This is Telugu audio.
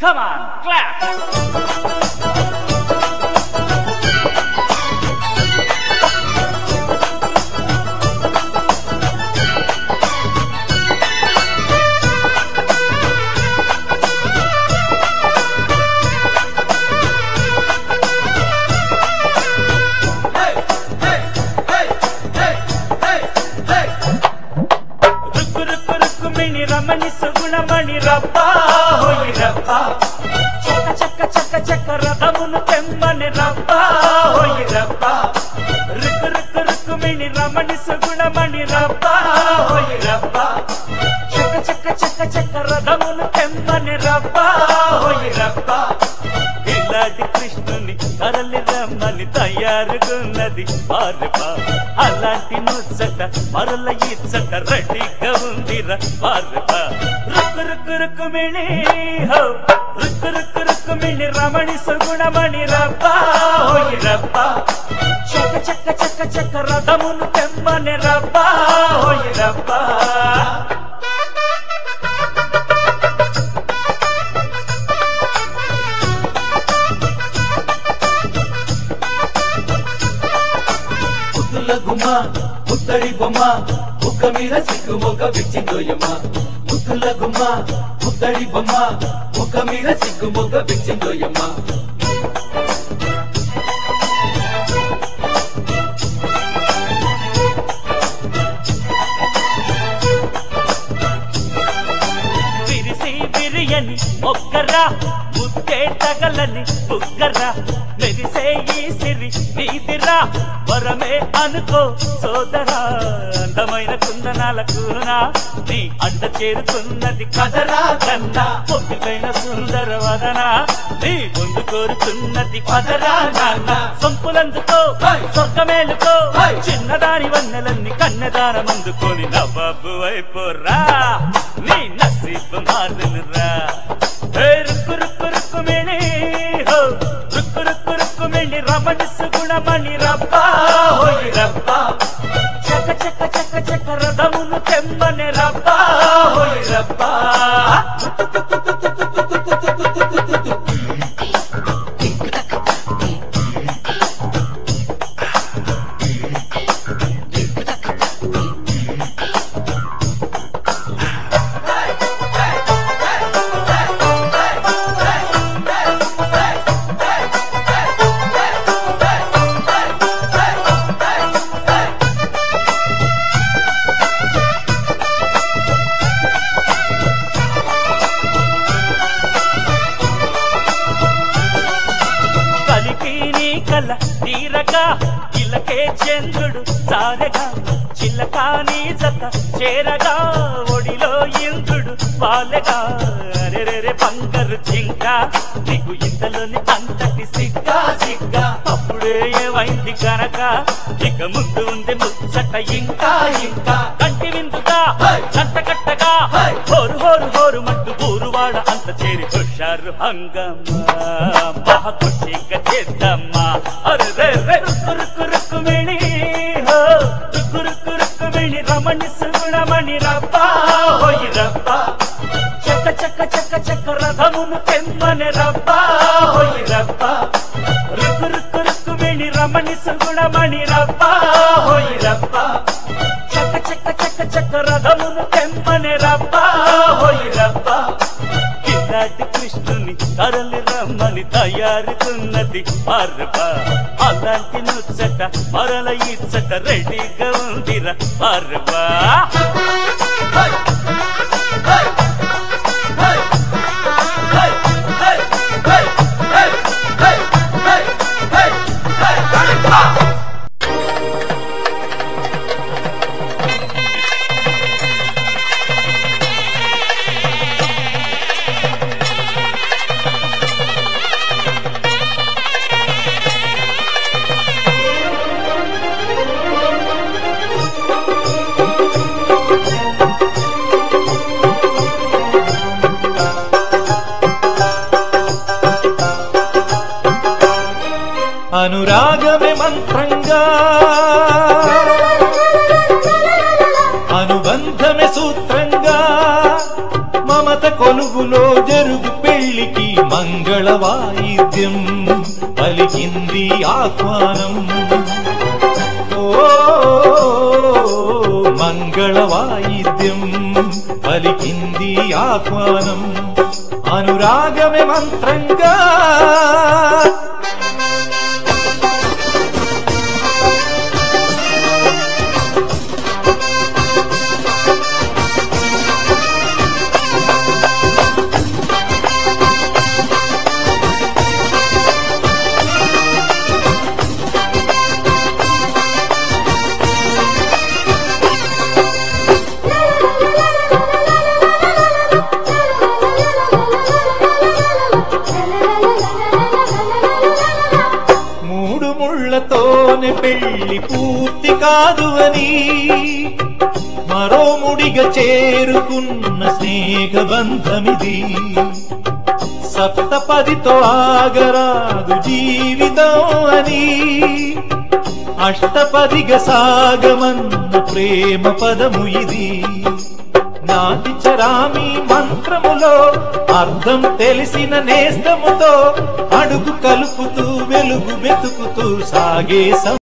Come on, clap! రమణి సుగుణమణి రబ్బా హోయి రబ్బా చక్క చక్క చక్క చక్క రథమును తెమ్మని రబ్బా హోయి రబ్బా రుక్కు రుక్కు రుక్కుమిణి రమణి సుగుణమణి రబ్బా హోయి రబ్బా చక్క చక్క చక్క చక్క రథమును తెమ్మని రబ్బా హోయి రబ్బా ఇలాంటి కృష్ణుని తరలి రమ్మని తయారుగున్నది పార్వా అలాంటి ముచ్చట మరల ఇచ్చట రెడీగా ఉందిరా పార్వా రుక్కు రుక్కు రుక్కుమిణి హో రుక్కు రుక్కు రుక్కుమిణి రమణి సుగుణమణి రబ్బా హోయి రబ్బా చక్క చక్క చక్క చక్క రథమును తెమ్మని రబ్బా హోయి రబ్బా గుమ్మ ముత్తడి బొమ్మ బుక్క మీద సిగ్గు మొగ్గ బిచ్చిందోయమ్మ ముద్దుల గుమ్మ ముత్తడి బొమ్మ బుక్క మీద సిగ్గు మొగ్గ బిచ్చిందోయమ్మ విరిసి విరియని మొగ్గరా ముద్దే తగలని బుగ్గరా మెరిసే ఈ సిరి నీదిరా వరమే అనుకో సోదరా అందమైన కుందనాల కూనా నీ అంట చేరుతున్నది కదరా కన్నా పొద్దుకైన సుందర వదనా నీ ముందు కోరుతున్నది పదరా నాన్న సొంపులందుకో స్వర్గమేలుకో చిన్నదాని వన్నెలన్నీ కన్నెదానం అందుకొని నవ్వు వైపోరా నీ నసీబు మారునురా రుక్కు రుక్కు రుక్కుమిణి హో రుక్కు రుక్కు రుక్కుమిణి రమణి సుగుణమణి రబ్బా హోయి రబ్బా చక్క చక్క చక్క చక్క రథమును తెమ్మని రబ్బా హోయి రబ్బా తీరగా ఇలకే చంద్రుడు సారగా చిల్లకాని జత చేరగా ఒడిలో ఇంద్రుడు పాలగా అరెరెరె బంగారు జింక నీకు ఇంతలోని అంతటి సిగ్గా సిగ్గా అప్పుడే ఏమైంది కనుక ఇక ముందు ఉంది ముచ్చట ఇంకా ఇంకా కంటి విందుగా చంట కట్టగా హోరు హోరు హోరు మంటూ ఊరువాడ అంత చేరి హుషారు హంగమ్మా మహా ఖుషిగా చేద్దామా అరే రుక్కు రుక్కు రుక్కుమిణి హో రుక్కు రుక్కు రుక్కుమిణి రమణి సుగుణమణి రబ్బా హోయి రబ్బా చక్క చక్క చక్క చక్క రథమును తెమ్మని రబ్బా హోయి రబ్బా రుక్కు రుక్కు రుక్కుమిణి రమణి సుగుణమణి రబ్బా హోయి రబ్బా చక్క చక్క చక్క చక్క రథమును తెమ్మని రబ్బా హోయి రబ్బా ఇలాంటి కృష్ణుని తరలి రమ్మని తయారుకున్నది పార్వా అలాంటి నుచ్చట మరల ఇచ్చట రెడీగా ఉందిరా పార్వా అనురాగమే మంత్రంగా అనుబంధమే సూత్రంగా మమత కొలువులో జరుగు పెళ్లికి మంగళ వాయిద్యం పలికింది ఆహ్వానం. ఓ మంగళ వాయిద్యం పలికింది ఆహ్వానం, అనురాగమే మంత్రంగా. ముళ్ళతోనే పెళ్లి పూర్తి కాదు అని మరో ముడిగా చేరుకున్న స్నేహబంధమిది. సప్తపదితో ఆగరాదు జీవితం అని అష్టపదిగా సాగమన్న ప్రేమ పదము ఇది. నాటి చరామి మంత్రములో అర్థం తెలిసిన నేస్తముతో అడుగు కలుపుతూ వెలుగు వెతుకుతూ సాగే